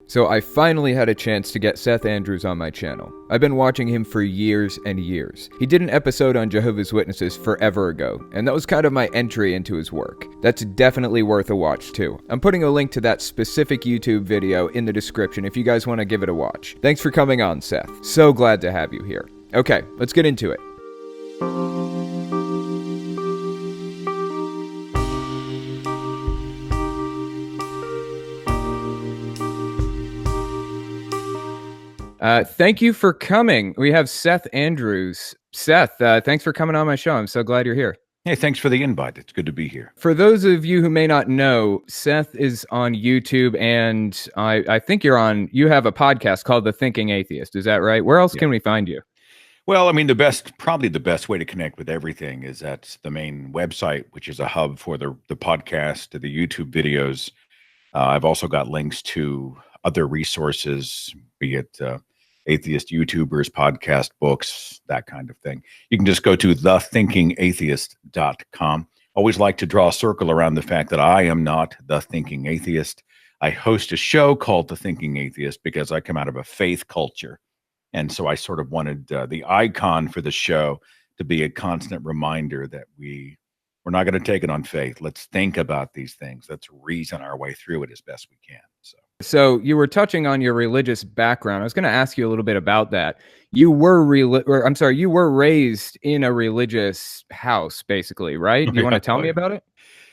So I finally had a chance to get Seth Andrews on my channel. I've been watching him for years and years. He did an episode on Jehovah's Witnesses forever ago, and that was kind of my entry into his work. That's definitely worth a watch too. I'm putting a link to that specific YouTube video in the description if you guys want to give it a watch. Thanks for coming on, Seth. So glad to have you here. Okay, let's get into it. Thank you for coming. We have Seth Andrews. Seth, thanks for coming on my show. I'm so glad you're here. Hey, thanks for the invite. It's good to be here. For those of you who may not know, Seth is on YouTube, and I think you have a podcast called The Thinking Atheist. Is that right? Where else can we find you? Well, I mean, probably the best way to connect with everything is at the main website, which is a hub for the podcast, the YouTube videos. I've also got links to other resources, be it atheist YouTubers, podcast, books, that kind of thing. You can just go to thethinkingatheist.com. Always like to draw a circle around the fact that I am not the thinking atheist. I host a show called The Thinking Atheist because I come out of a faith culture. And so I sort of wanted the icon for the show to be a constant reminder that we're not going to take it on faith. Let's think about these things. Let's reason our way through it as best we can. So you were touching on your religious background. I was going to ask you a little bit about that. You were raised in a religious house, basically, right? You want to tell me about it?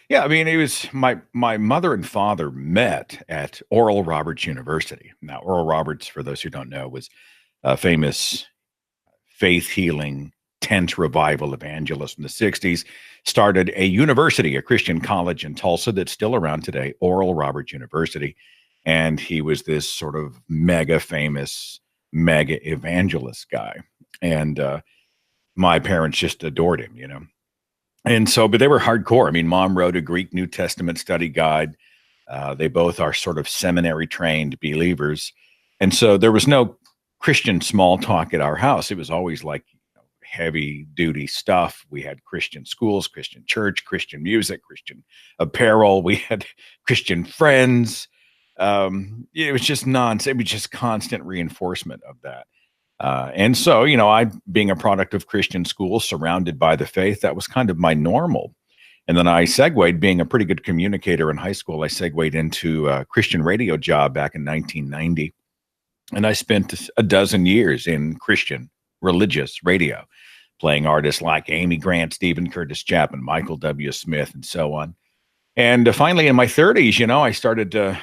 Yeah, I mean, it was my mother and father met at Oral Roberts University. Now, Oral Roberts, for those who don't know, was a famous faith healing tent revival evangelist in the 60s, started a university, a Christian college in Tulsa that's still around today, Oral Roberts University. And he was this sort of mega famous, mega evangelist guy. And my parents just adored him, you know. And so, but they were hardcore. I mean, Mom wrote a Greek New Testament study guide. They both are sort of seminary trained believers. And so there was no Christian small talk at our house. It was always like heavy duty stuff. We had Christian schools, Christian church, Christian music, Christian apparel. We had Christian friends. It was just nonsense. It was just constant reinforcement of that. And so, you know, I, being a product of Christian school, surrounded by the faith, that was kind of my normal. And then I segued, being a pretty good communicator in high school, I segued into a Christian radio job back in 1990. And I spent a dozen years in Christian religious radio, playing artists like Amy Grant, Stephen Curtis Chapman, Michael W. Smith, and so on. And finally, in my 30s, you know, I started to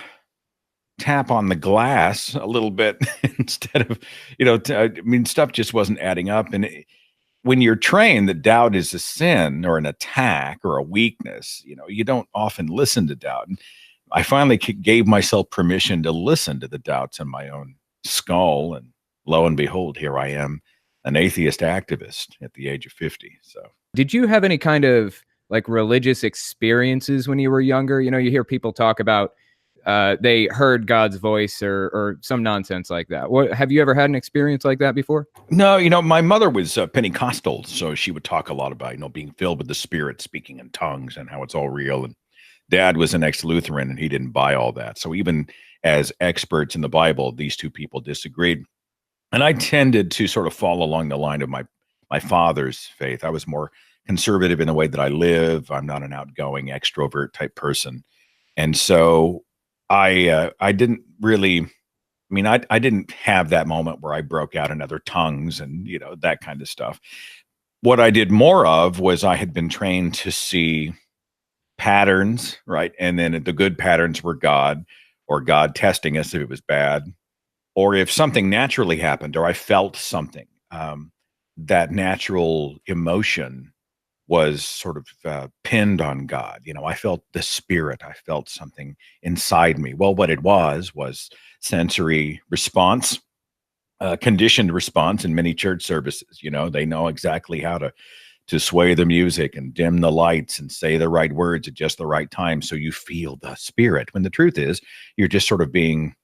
tap on the glass a little bit instead of, you know, I mean, stuff just wasn't adding up. And when you're trained that doubt is a sin or an attack or a weakness, you know, you don't often listen to doubt. And I finally gave myself permission to listen to the doubts in my own skull. And lo and behold, here I am, an atheist activist at the age of 50. So did you have any kind of like religious experiences when you were younger? You know, you hear people talk about they heard God's voice or some nonsense like that. Have you ever had an experience like that before? No, you know, my mother was Pentecostal, so she would talk a lot about, you know, being filled with the Spirit, speaking in tongues, and how it's all real. And Dad was an ex-Lutheran, and he didn't buy all that. So even as experts in the Bible, these two people disagreed. And I tended to sort of fall along the line of my father's faith. I was more conservative in the way that I live. I'm not an outgoing extrovert type person, and so I didn't really, I mean, I didn't have that moment where I broke out in other tongues and, you know, that kind of stuff. What I did more of was I had been trained to see patterns, right? And then the good patterns were God, or God testing us if it was bad, or if something naturally happened, or I felt something, that natural emotion was sort of pinned on God. You know, I felt the Spirit. I felt something inside me. Well, what it was sensory response, conditioned response in many church services. You know, they know exactly how to sway the music and dim the lights and say the right words at just the right time so you feel the Spirit. When the truth is, you're just sort of being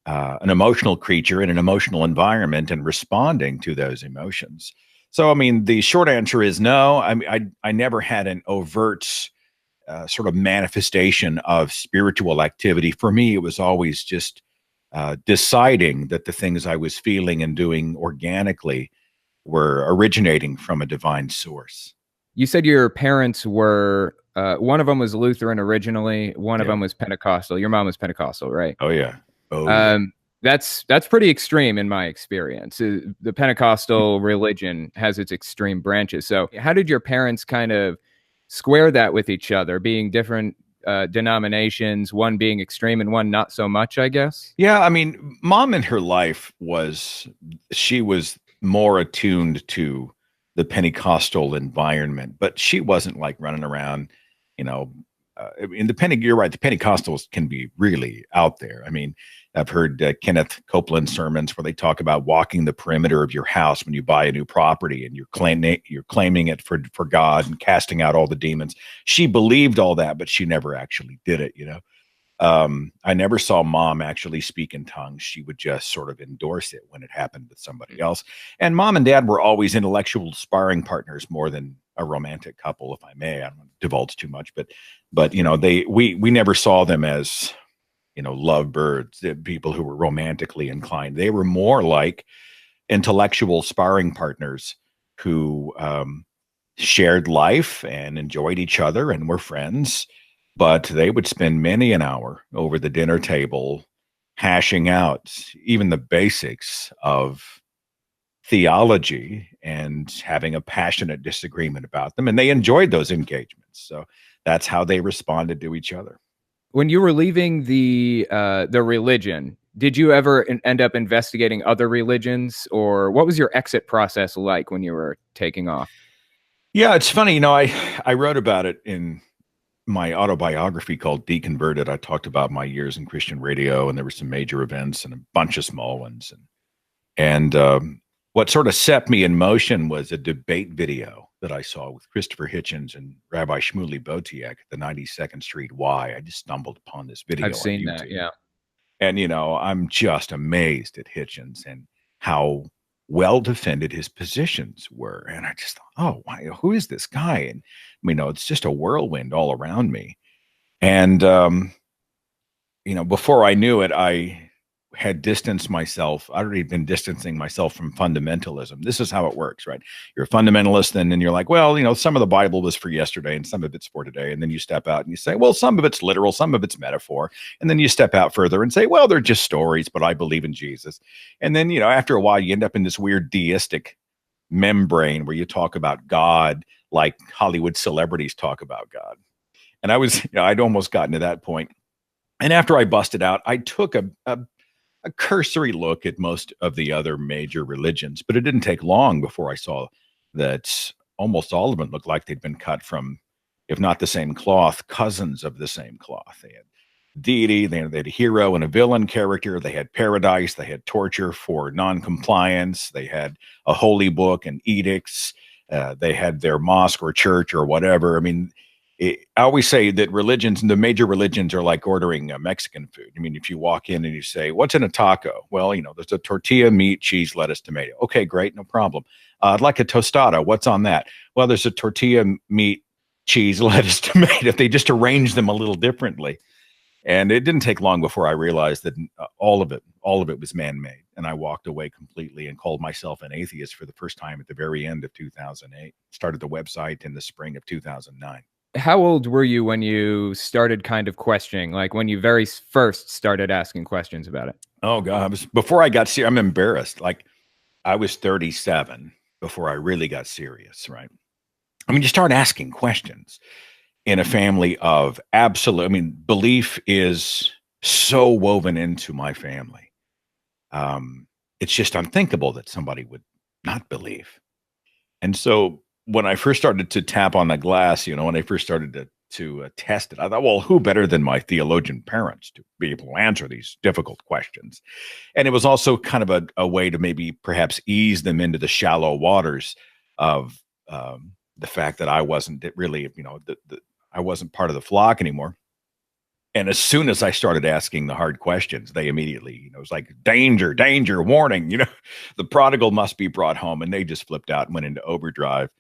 an emotional creature in an emotional environment and responding to those emotions. So, I mean, the short answer is no. I never had an overt sort of manifestation of spiritual activity. For me, it was always just deciding that the things I was feeling and doing organically were originating from a divine source. You said your parents were, one of them was Lutheran originally, one of Yeah. them was Pentecostal. Your mom was Pentecostal, right? Oh yeah. Oh yeah. Um, that's pretty extreme in my experience. The Pentecostal religion has its extreme branches. So, how did your parents kind of square that with each other, being different denominations, one being extreme and one not so much, I guess? Yeah, I mean, mom in her life she was more attuned to the Pentecostal environment, but she wasn't like running around, you know. You're right. The Pentecostals can be really out there. I mean, I've heard Kenneth Copeland sermons where they talk about walking the perimeter of your house when you buy a new property, and you're claiming it for God and casting out all the demons. She believed all that, but she never actually did it. I never saw mom actually speak in tongues. She would just sort of endorse it when it happened with somebody else. And mom and dad were always intellectual sparring partners more than a romantic couple, if I may. I don't want to divulge too much, but we never saw them as, lovebirds, people who were romantically inclined. They were more like intellectual sparring partners who shared life and enjoyed each other and were friends, but they would spend many an hour over the dinner table hashing out even the basics of theology and having a passionate disagreement about them. And they enjoyed those engagements. So that's how they responded to each other. When you were leaving the religion, did you ever end up investigating other religions, or what was your exit process like when you were taking off? Yeah, it's funny. I wrote about it in my autobiography called Deconverted. I talked about my years in Christian radio, and there were some major events and a bunch of small ones. And what sort of set me in motion was a debate video that I saw with Christopher Hitchens and Rabbi Shmuley Botiak at the 92nd Street Y. I just stumbled upon this video I've on seen YouTube. that, yeah. And, I'm just amazed at Hitchens and how well defended his positions were. And I just thought, oh, why, who is this guy? And, it's just a whirlwind all around me. And, before I knew it, I had distanced myself. I'd already been distancing myself from fundamentalism. This is how it works, right? You're a fundamentalist, and then you're like, well, some of the Bible was for yesterday and some of it's for today. And then you step out and you say, well, some of it's literal, some of it's metaphor. And then you step out further and say, well, they're just stories, but I believe in Jesus. And then, after a while, you end up in this weird deistic membrane where you talk about God like Hollywood celebrities talk about God. And I'd almost gotten to that point. And after I busted out, I took a cursory look at most of the other major religions, but it didn't take long before I saw that almost all of them looked like they'd been cut from, if not the same cloth, cousins of the same cloth. They had deity, they had a hero and a villain character, they had paradise, they had torture for non-compliance, they had a holy book and edicts, they had their mosque or church or whatever. I always say that the major religions are like ordering Mexican food. If you walk in and you say, what's in a taco? Well, there's a tortilla, meat, cheese, lettuce, tomato. Okay, great, no problem. I'd like a tostada. What's on that? Well, there's a tortilla, meat, cheese, lettuce, tomato. They just arrange them a little differently. And it didn't take long before I realized that all of it was man-made. And I walked away completely and called myself an atheist for the first time at the very end of 2008. Started the website in the spring of 2009. How old were you when you started kind of questioning, like when you very first started asking questions about it? Oh God, before I got serious. I'm embarrassed. Like, I was 37 before I really got serious, right? You start asking questions in a family of absolute, belief is so woven into my family. It's just unthinkable that somebody would not believe. And so when I first started to tap on the glass, when I first started to test it, I thought, well, who better than my theologian parents to be able to answer these difficult questions? And it was also kind of a way to maybe perhaps ease them into the shallow waters of the fact that I wasn't really, I wasn't part of the flock anymore. And as soon as I started asking the hard questions, they immediately, it was like, danger, danger, warning, the prodigal must be brought home. And they just flipped out and went into overdrive.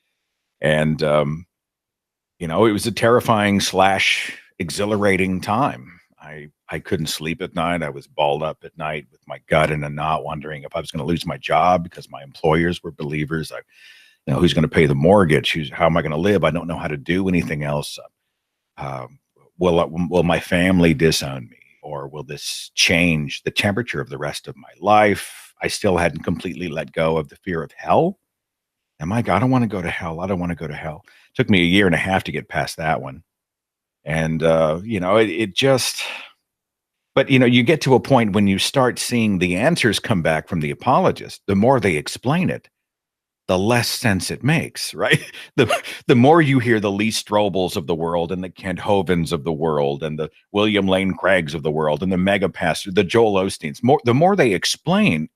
And, it was a terrifying / exhilarating time. I couldn't sleep at night. I was balled up at night with my gut in a knot, wondering if I was going to lose my job because my employers were believers. Who's going to pay the mortgage? How am I going to live? I don't know how to do anything else. Will my family disown me, or will this change the temperature of the rest of my life? I still hadn't completely let go of the fear of hell. I don't want to go to hell. I don't want to go to hell. It took me a year and a half to get past that one. And, it just, but, you get to a point when you start seeing the answers come back from the apologist, the more they explain it, the less sense it makes, right? The more you hear the Lee Strobels of the world and the Kent Hovens of the world and the William Lane Craigs of the world and the mega pastor, the Joel Osteens, the more they explain,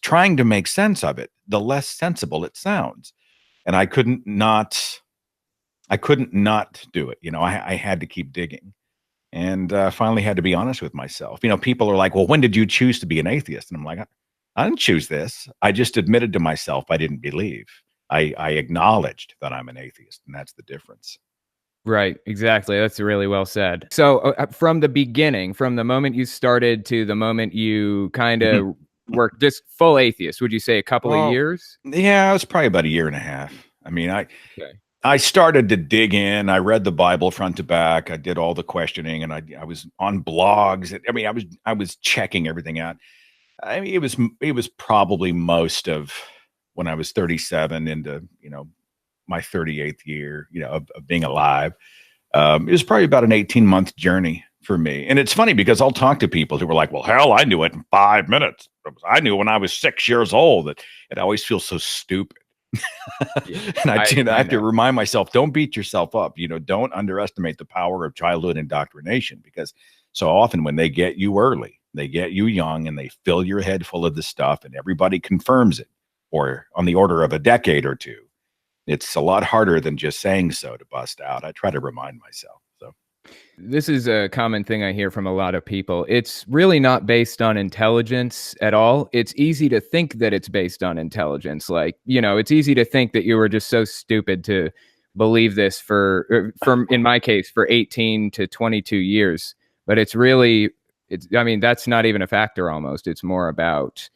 trying to make sense of it, the less sensible it sounds. And I couldn't not do it. I had to keep digging, and finally had to be honest with myself. People are like, well, when did you choose to be an atheist? And I'm like, I didn't choose this. I just admitted to myself I didn't believe. I acknowledged that I'm an atheist, and that's the difference. Right, exactly. That's really well said. So from the beginning, from the moment you started to the moment you kind of worked, just full atheist, would you say a couple of years? Yeah, it was probably about a year and a half. I started to dig in. I read the Bible front to back. I did all the questioning, and I was on blogs. I was checking everything out. It was probably most of when I was 37 into my 38th year of being alive. It was probably about an 18-month journey for me. And it's funny because I'll talk to people who were like, well, hell, I knew it in 5 minutes. I knew when I was 6 years old. That it always feels so stupid. And I have to remind myself, don't beat yourself up. Don't underestimate the power of childhood indoctrination, because so often when they get you early, they get you young, and they fill your head full of the stuff, and everybody confirms it, or on the order of a decade or two. It's a lot harder than just saying so to bust out. I try to remind myself. So this is a common thing I hear from a lot of people. It's really not based on intelligence at all. It's easy to think that it's based on intelligence. Like, it's easy to think that you were just so stupid to believe this for in my case, for 18 to 22 years. But it's that's not even a factor almost. It's more about,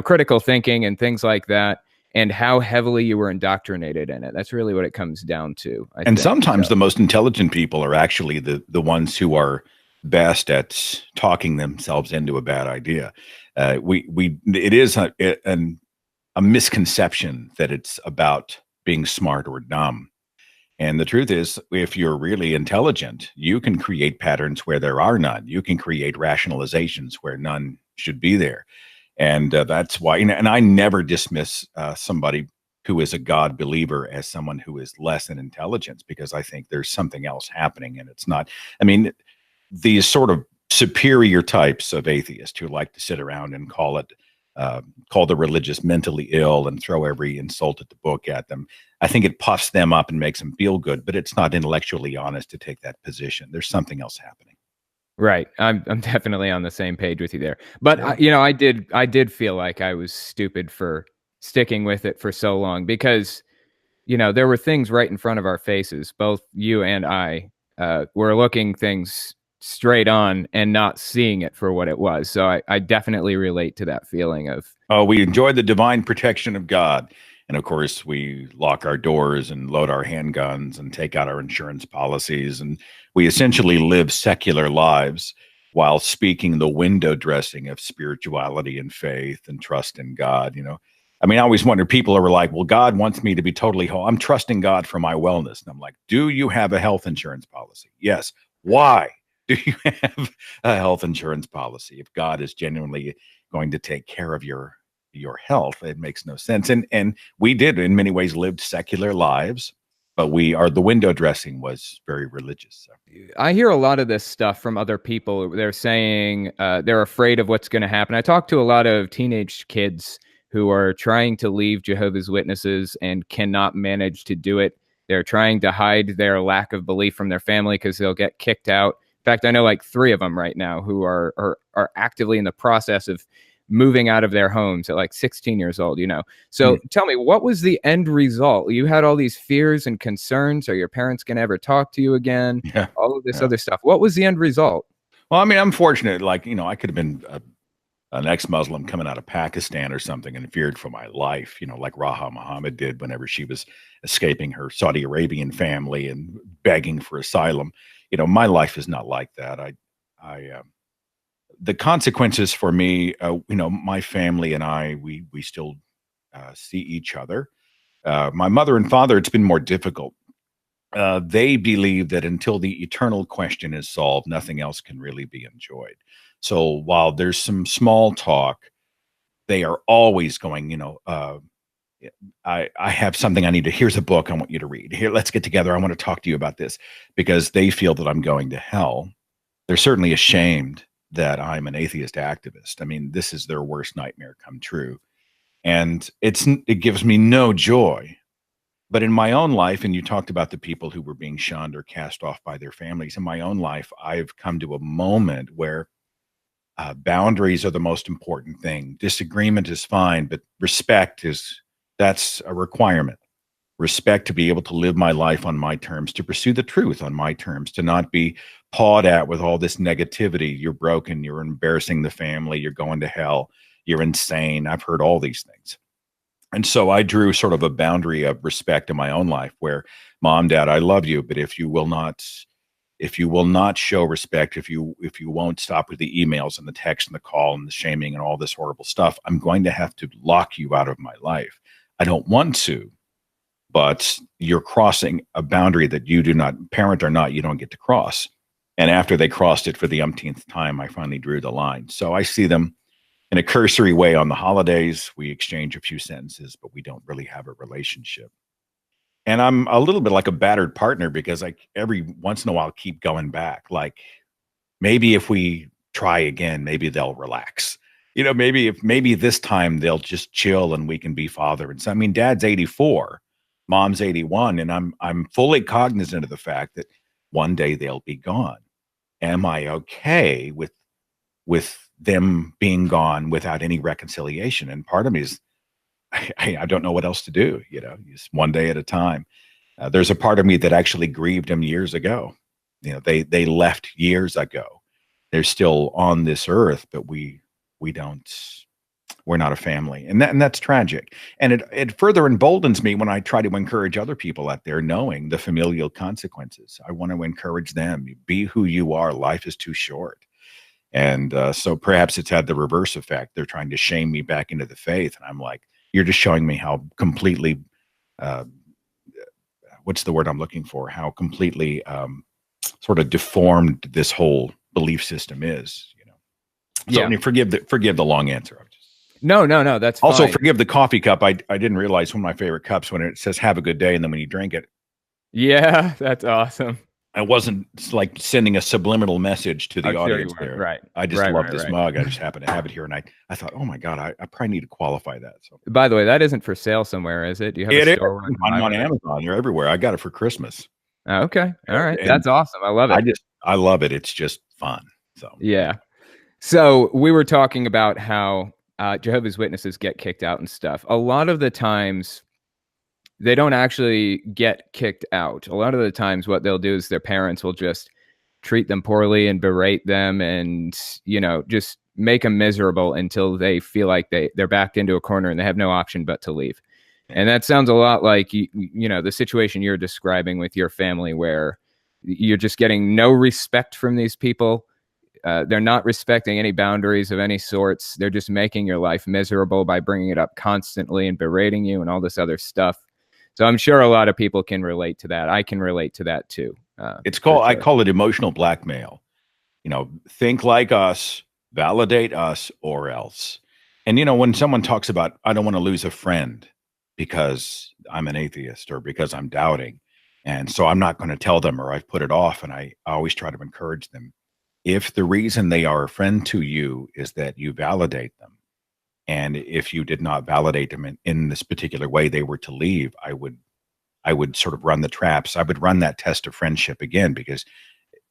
critical thinking and things like that, and how heavily you were indoctrinated in it. That's really what it comes down to. I think. Sometimes the most intelligent people are actually the ones who are best at talking themselves into a bad idea. It is a misconception that it's about being smart or dumb. And the truth is, if you're really intelligent, you can create patterns where there are none. You can create rationalizations where none should be there. And that's why, and I never dismiss somebody who is a God believer as someone who is less in intelligence, because I think there's something else happening. And it's not, these sort of superior types of atheists who like to sit around and call the religious mentally ill and throw every insult at the book at them. I think it puffs them up and makes them feel good, but it's not intellectually honest to take that position. There's something else happening. Right. I'm definitely on the same page with you there. But Yeah. I did feel like I was stupid for sticking with it for so long, because there were things right in front of our faces. Both you and I were looking things straight on and not seeing it for what it was. So I definitely relate to that feeling of, we enjoy the divine protection of God. And of course, we lock our doors and load our handguns and take out our insurance policies. And we essentially live secular lives while speaking the window dressing of spirituality and faith and trust in God. I always wonder, people are like, well, God wants me to be totally whole. I'm trusting God for my wellness. And I'm like, do you have a health insurance policy? Yes. Why do you have a health insurance policy if God is genuinely going to take care of your health? It makes no sense. And we did in many ways lived secular lives, but the window dressing was very religious. So. I hear a lot of this stuff from other people. They're saying they're afraid of what's going to happen. I talk to a lot of teenage kids who are trying to leave Jehovah's Witnesses and cannot manage to do it. They're trying to hide their lack of belief from their family because they'll get kicked out. In fact, I know like 3 of them right now who are actively in the process of moving out of their homes at like 16 years old, So tell me, what was the end result? You had all these fears and concerns. Are your parents going to ever talk to you again? Yeah. All of this other stuff. What was the end result? Well, I mean, I'm fortunate. Like, I could have been an ex-Muslim coming out of Pakistan or something and feared for my life, like Raha Muhammad did whenever she was escaping her Saudi Arabian family and begging for asylum. My life is not like that. The consequences for me, my family and I, we still see each other. My mother and father, it's been more difficult. They believe that until the eternal question is solved, nothing else can really be enjoyed. So while there's some small talk, they are always going, I have something I need to, here's a book I want you to read. Here, let's get together. I want to talk to you about this, because they feel that I'm going to hell. They're certainly ashamed that I'm an atheist activist. I mean, this is their worst nightmare come true. And it gives me no joy. But in my own life, and you talked about the people who were being shunned or cast off by their families, in my own life, I've come to a moment where boundaries are the most important thing. Disagreement is fine, but that's a requirement. Respect to be able to live my life on my terms, to pursue the truth on my terms, to not be pawed at with all this negativity. You're broken, you're embarrassing the family, you're going to hell, you're insane. I've heard all these things. And so I drew sort of a boundary of respect in my own life where, Mom, Dad, I love you, but if you will not show respect, if you won't stop with the emails and the text and the call and the shaming and all this horrible stuff, I'm going to have to lock you out of my life. I don't want to, but you're crossing a boundary that you do not, parent or not, you don't get to cross. And after they crossed it for the umpteenth time, I finally drew the line. So I see them in a cursory way on the holidays. We exchange a few sentences, but we don't really have a relationship. And I'm a little bit like a battered partner, because every once in a while keep going back. Like, maybe if we try again, maybe they'll relax. Maybe this time they'll just chill and we can be father and son. I mean, Dad's 84, Mom's 81, and I'm fully cognizant of the fact that one day they'll be gone. Am I okay with them being gone without any reconciliation? And part of me is, I don't know what else to do, just one day at a time. There's a part of me that actually grieved them years ago. They left years ago. They're still on this earth, but we're not a family. And that's tragic. And it further emboldens me when I try to encourage other people out there, knowing the familial consequences. I want to encourage them. Be who you are. Life is too short. And so perhaps it's had the reverse effect. They're trying to shame me back into the faith. And I'm like, you're just showing me how completely, what's the word I'm looking for? How completely sort of deformed this whole belief system is, So, I mean, forgive the long answer. No, that's also fine. Forgive the coffee cup. I didn't realize one of my favorite cups when it says "Have a good day," and then when you drink it, yeah, that's awesome. I wasn't like sending a subliminal message to the audience there. Right. I just love this mug. I just happen to have it here, and I thought, oh my God, I probably need to qualify that. So, by the way, that isn't for sale somewhere, is it? Do you have a store? I'm on Amazon. You're everywhere. I got it for Christmas. Okay. All right. That's awesome. I love it. I love it. It's just fun. So yeah. So we were talking about how Jehovah's Witnesses get kicked out and stuff. A lot of the times, they don't actually get kicked out. A lot of the times what they'll do is their parents will just treat them poorly and berate them and, just make them miserable until they feel like they're backed into a corner and they have no option but to leave. And that sounds a lot like, the situation you're describing with your family, where you're just getting no respect from these people. They're not respecting any boundaries of any sorts. They're just making your life miserable by bringing it up constantly and berating you and all this other stuff. So I'm sure a lot of people can relate to that. I can relate to that too. I call it emotional blackmail. Think like us, validate us, or else. And, when someone talks about, I don't want to lose a friend because I'm an atheist or because I'm doubting, and so I'm not going to tell them, or I've put it off, and I always try to encourage them. If the reason they are a friend to you is that you validate them, and if you did not validate them in this particular way, they were to leave, I would sort of run the traps. I would run that test of friendship again, because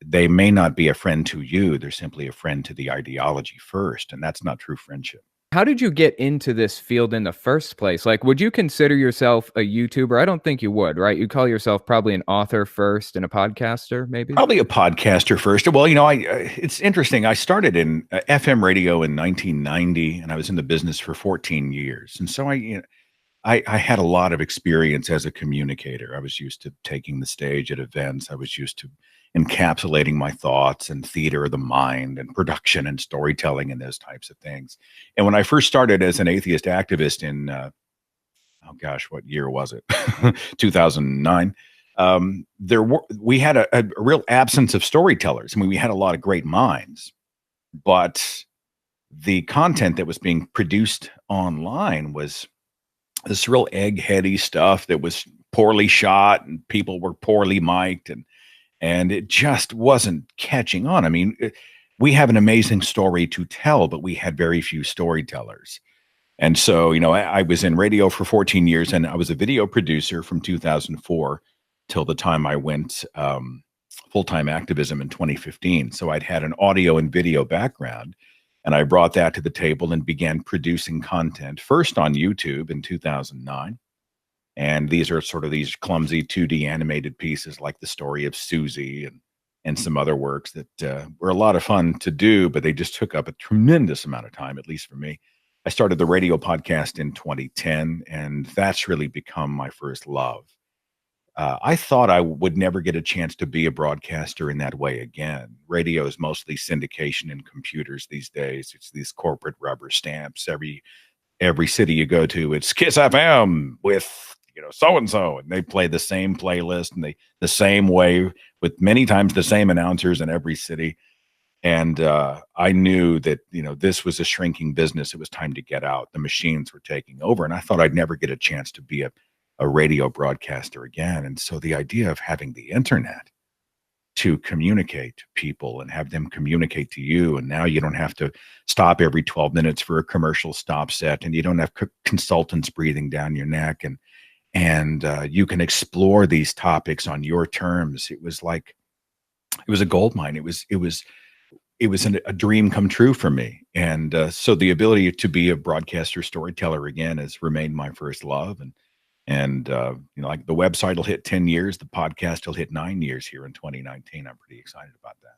they may not be a friend to you. They're simply a friend to the ideology first. And that's not true friendship. How did you get into this field in the first place? Like, would you consider yourself a YouTuber? I don't think you would, right? You'd call yourself probably an author first and a podcaster, maybe? Probably a podcaster first. Well, it's interesting. I started in FM radio in 1990, and I was in the business for 14 years. And so I had a lot of experience as a communicator. I was used to taking the stage at events. I was used to encapsulating my thoughts and theater of the mind and production and storytelling and those types of things. And when I first started as an atheist activist in, oh gosh, what year was it? 2009. We had a real absence of storytellers. I mean, we had a lot of great minds, but the content that was being produced online was this real eggheady stuff that was poorly shot and people were poorly mic'd and it just wasn't catching on. I mean, we have an amazing story to tell, but we had very few storytellers. And so, I was in radio for 14 years and I was a video producer from 2004 till the time I went full-time activism in 2015. So I'd had an audio and video background. And I brought that to the table and began producing content first on YouTube in 2009. And these are sort of these clumsy 2D animated pieces like the story of Susie and some other works that were a lot of fun to do, but they just took up a tremendous amount of time, at least for me. I started the radio podcast in 2010, and that's really become my first love. I thought I would never get a chance to be a broadcaster in that way again. Radio is mostly syndication and computers these days. It's these corporate rubber stamps. Every city you go to, it's Kiss FM with so and so, and they play the same playlist and the same way with many times the same announcers in every city. And I knew that this was a shrinking business. It was time to get out. The machines were taking over, and I thought I'd never get a chance to be a radio broadcaster again. And so the idea of having the internet to communicate to people and have them communicate to you, and now you don't have to stop every 12 minutes for a commercial stop set, and you don't have consultants breathing down your neck, and you can explore these topics on your terms. It was a gold mine. It was a dream come true for me. And so the ability to be a broadcaster storyteller again has remained my first love. And like the website will hit 10 years, the podcast will hit 9 years here in 2019. I'm pretty excited about that.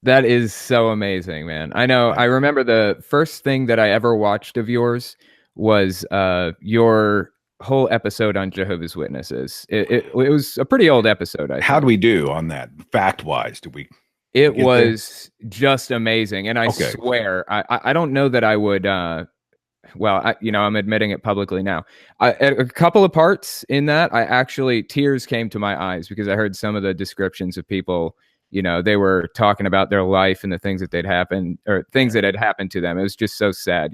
That is so amazing, man. I know. I remember the first thing that I ever watched of yours was your whole episode on Jehovah's Witnesses. It was a pretty old episode. How do we do on that? Fact-wise, did we? It was just amazing, and I swear, I don't know that I would. I'm admitting it publicly now. At a couple of parts in that, tears came to my eyes because I heard some of the descriptions of people. They were talking about their life and the things that that had happened to them. It was just so sad,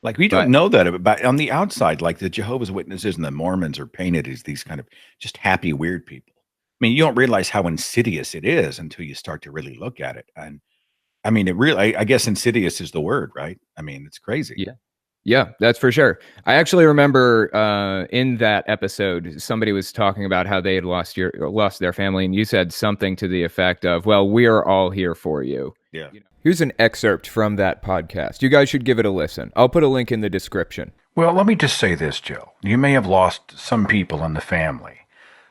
Like we don't know that, but on the outside, like the Jehovah's Witnesses and the Mormons are painted as these kind of just happy, weird people. I mean, you don't realize how insidious it is until you start to really look at it. And I mean, I guess insidious is the word, right? I mean, it's crazy. Yeah. Yeah, that's for sure. I actually remember in that episode, somebody was talking about how they had lost their family, and you said something to the effect of, "Well, we are all here for you." Yeah. Here's an excerpt from that podcast. You guys should give it a listen. I'll put a link in the description. Well, let me just say this, Joe. You may have lost some people in the family,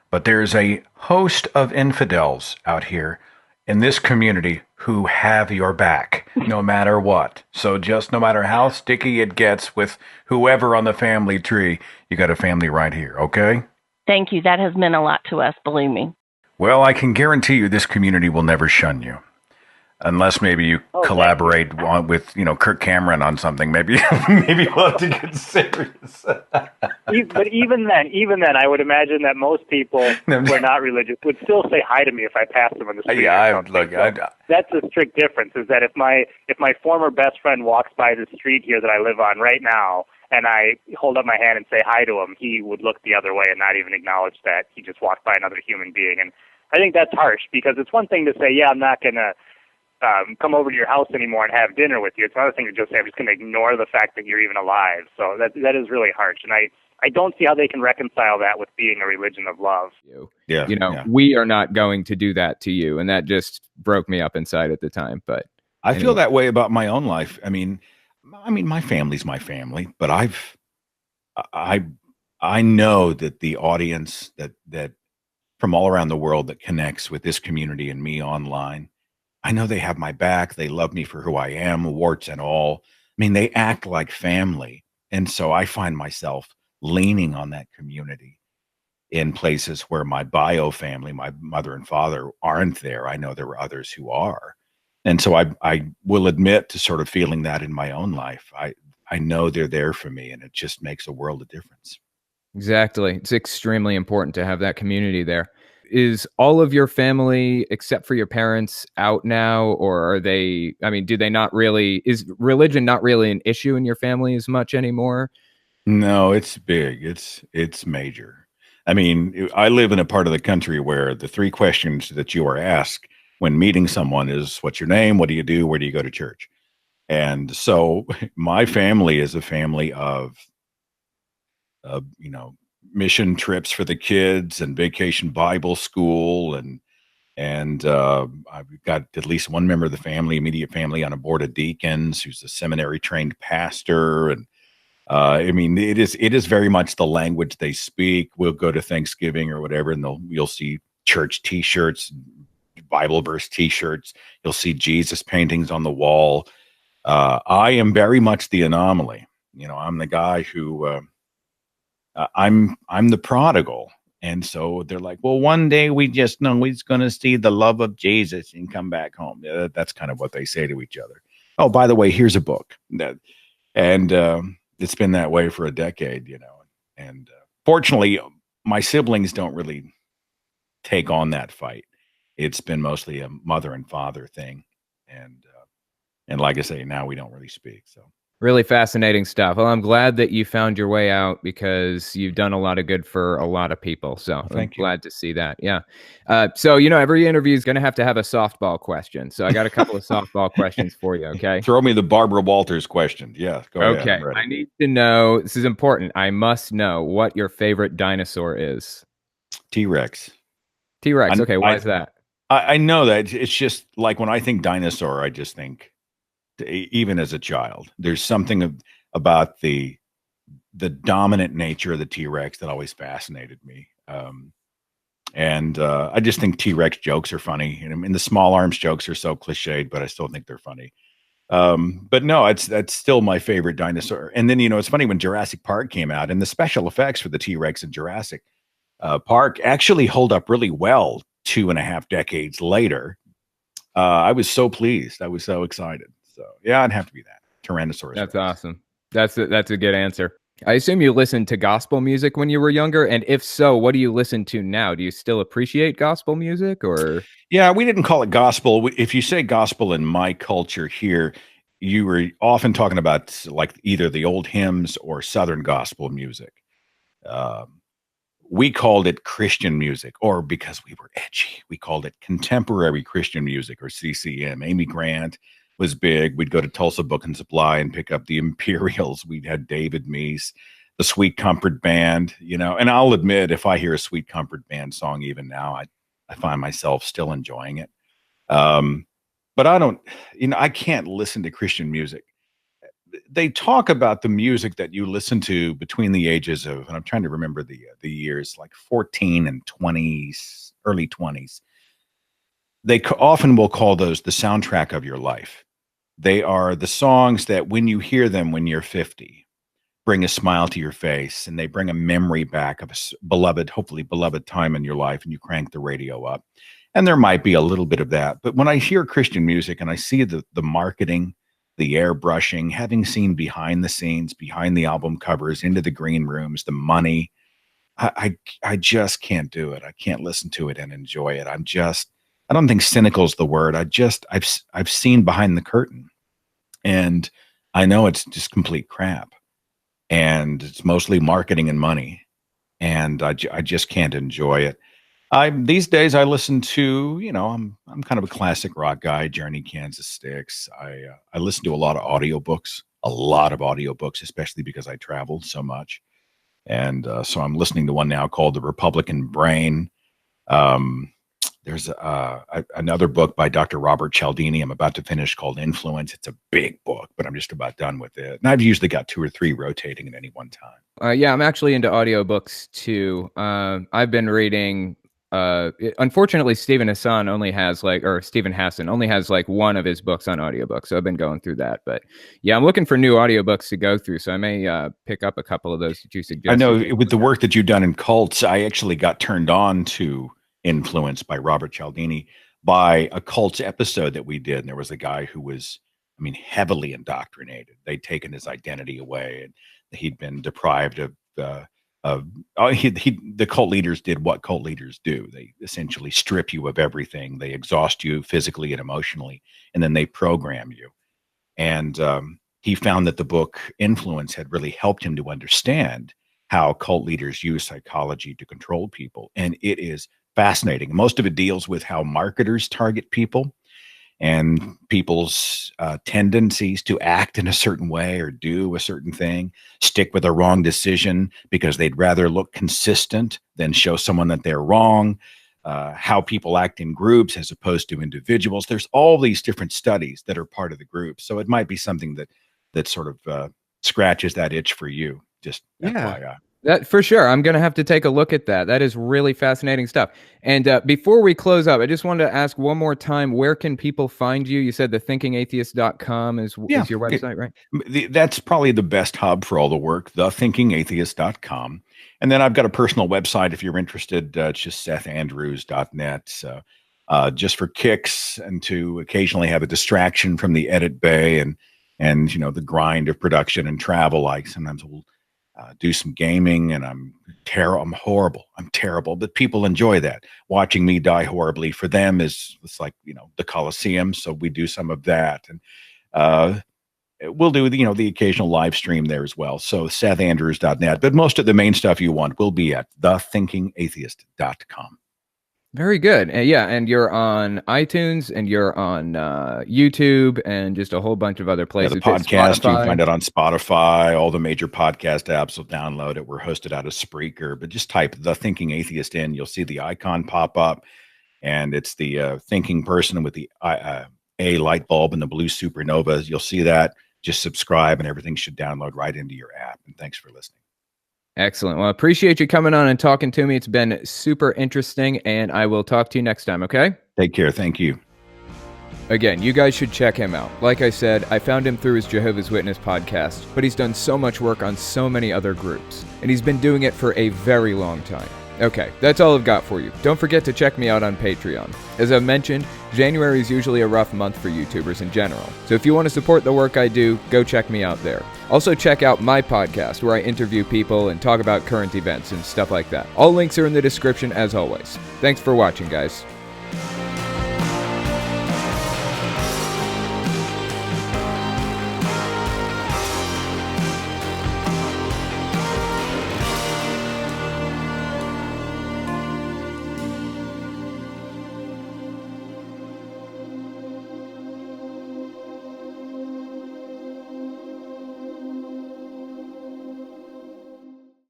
but there's a host of infidels out here in this community who have your back, no matter what. So just no matter how sticky it gets with whoever on the family tree, you got a family right here, okay? Thank you. That has meant a lot to us, believe me. Well, I can guarantee you this community will never shun you. Unless maybe you collaborate with, Kirk Cameron on something. Maybe we'll have to get serious. But even then, I would imagine that most people who are not religious would still say hi to me if I passed them on the street. That's a strict difference. Is that if my former best friend walks by the street here that I live on right now, and I hold up my hand and say hi to him, he would look the other way and not even acknowledge that he just walked by another human being. And I think that's harsh, because it's one thing to say, yeah, I'm not going to come over to your house anymore and have dinner with you. It's another thing to just say, I'm just going to ignore the fact that you're even alive. So that is really harsh. And I don't see how they can reconcile that with being a religion of love. We are not going to do that to you. And that just broke me up inside at the time. But I feel that way about my own life. I mean, I mean, my family's my family, but I know that the audience that from all around the world that connects with this community and me online, I know they have my back. They love me for who I am, warts and all. I mean, they act like family. And so I find myself leaning on that community in places where my bio family, my mother and father, aren't there. I know there are others who are. And so I will admit to sort of feeling that in my own life. I know they're there for me, and it just makes a world of difference. Exactly. It's extremely important to have that community there. Is all of your family, except for your parents, out now? Or are they, I mean, do they not really, is religion not really an issue in your family as much anymore? No, it's big. It's major. I mean, I live in a part of the country where the three questions that you are asked when meeting someone is, what's your name? What do you do? Where do you go to church? And so my family is a family of, mission trips for the kids and vacation Bible school. And I've got at least one member of the family, immediate family, on a board of deacons who's a seminary trained pastor. And I mean, it is very much the language they speak. We'll go to Thanksgiving or whatever, and you'll see church T-shirts, Bible verse T-shirts. You'll see Jesus paintings on the wall. I am very much the anomaly. I'm the guy who I'm the prodigal, and so they're like, well, one day we just know we're going to see the love of Jesus and come back home. That's kind of what they say to each other. Oh, by the way, here's a book. And it's been that way for a decade, and fortunately my siblings don't really take on that fight. It's been mostly a mother and father thing. And like I say, now we don't really speak. So really fascinating stuff. Well, I'm glad that you found your way out, because you've done a lot of good for a lot of people. So I'm glad to see that. Yeah. So, every interview is going to have a softball question. So I got a couple of softball questions for you. Okay. Throw me the Barbara Walters question. Yeah. Go ahead. Okay. I need to know, this is important. I must know what your favorite dinosaur is. T-Rex. T-Rex. Okay. Why is that? I know that it's just like when I think dinosaur, I just think, even as a child, there's something about the dominant nature of the T-Rex that always fascinated me. And I just think T-Rex jokes are funny. And I mean, the small arms jokes are so cliched, but I still think they're funny. But no, that's still my favorite dinosaur. And then, it's funny, when Jurassic Park came out, and the special effects for the T-Rex in Jurassic Park actually hold up really well 2.5 decades later. I was so pleased. I was so excited. So yeah, I'd have to be that Tyrannosaurus. That's awesome. That's a good answer. I assume you listened to gospel music when you were younger, and if so, what do you listen to now? Do you still appreciate gospel music, or? Yeah, we didn't call it gospel. If you say gospel in my culture here, you were often talking about like either the old hymns or Southern gospel music. We called it Christian music, or because we were edgy, we called it contemporary Christian music, or CCM. Amy Grant was big. We'd go to Tulsa Book and Supply and pick up the Imperials. We'd had David Meese, the Sweet Comfort Band, and I'll admit, if I hear a Sweet Comfort Band song even now, I find myself still enjoying it. But I don't, I can't listen to Christian music. They talk about the music that you listen to between the ages of, and I'm trying to remember the years, like 14 and 20s, early 20s. They often will call those the soundtrack of your life. They are the songs that when you hear them when you're 50, bring a smile to your face, and they bring a memory back of a hopefully beloved time in your life, and you crank the radio up. And there might be a little bit of that. But when I hear Christian music and I see the marketing, the airbrushing, having seen behind the scenes, behind the album covers, into the green rooms, the money, I just can't do it. I can't listen to it and enjoy it. I don't think cynical is the word. I've seen behind the curtain, and I know it's just complete crap, and it's mostly marketing and money, and I just can't enjoy it. These days I listen to, I'm kind of a classic rock guy, Journey, Kansas Sticks. I listen to a lot of audiobooks, especially because I travel so much. And so I'm listening to one now called The Republican Brain. There's another book by Dr. Robert Cialdini I'm about to finish called Influence. It's a big book, but I'm just about done with it. And I've usually got 2 or 3 rotating at any one time. Yeah, I'm actually into audiobooks too. I've been reading. Unfortunately, Stephen Hassan only has one of his books on audiobooks, so I've been going through that. But yeah, I'm looking for new audiobooks to go through, so I may pick up a couple of those that you suggested. I know with the work that you've done in cults, I actually got turned on to Influence by Robert Cialdini by a cults episode that we did, and there was a guy who was, heavily indoctrinated. They'd taken his identity away, and he'd been deprived of. The cult leaders did what cult leaders do. They essentially strip you of everything. They exhaust you physically and emotionally, and then they program you. And he found that the book Influence had really helped him to understand how cult leaders use psychology to control people. And it is fascinating. Most of it deals with how marketers target people and people's tendencies to act in a certain way or do a certain thing, stick with a wrong decision because they'd rather look consistent than show someone that they're wrong, how people act in groups as opposed to individuals. There's all these different studies that are part of the group. So it might be something that sort of scratches that itch for you, just FYI. That for sure. I'm going to have to take a look at that. That is really fascinating stuff. And before we close up, I just wanted to ask one more time, where can people find you? You said the thinkingatheist.com is your website, right? That's probably the best hub for all the work, thethinkingatheist.com. And then I've got a personal website if you're interested, it's just sethandrews.net. So just for kicks and to occasionally have a distraction from the edit bay and the grind of production and travel. Like sometimes we'll do some gaming, and I'm horrible. I'm terrible, but people enjoy that. Watching me die horribly for them it's like, the Coliseum. So we do some of that, and we'll do the occasional live stream there as well. So sethandrews.net, but most of the main stuff you want will be at thethinkingatheist.com. Very good. And you're on iTunes, and you're on YouTube, and just a whole bunch of other places. The podcast, you can find it on Spotify, all the major podcast apps will download it. We're hosted out of Spreaker, but just type The Thinking Atheist in. You'll see the icon pop up, and it's the thinking person with the A light bulb and the blue supernova. You'll see that. Just subscribe, and everything should download right into your app. And thanks for listening. Excellent. Well, I appreciate you coming on and talking to me. It's been super interesting, and I will talk to you next time, okay? Take care. Thank you. Again, you guys should check him out. Like I said, I found him through his Jehovah's Witness podcast, but he's done so much work on so many other groups, and he's been doing it for a very long time. Okay, that's all I've got for you. Don't forget to check me out on Patreon. As I've mentioned, January is usually a rough month for YouTubers in general, so if you want to support the work I do, go check me out there. Also check out my podcast where I interview people and talk about current events and stuff like that. All links are in the description as always. Thanks for watching, guys.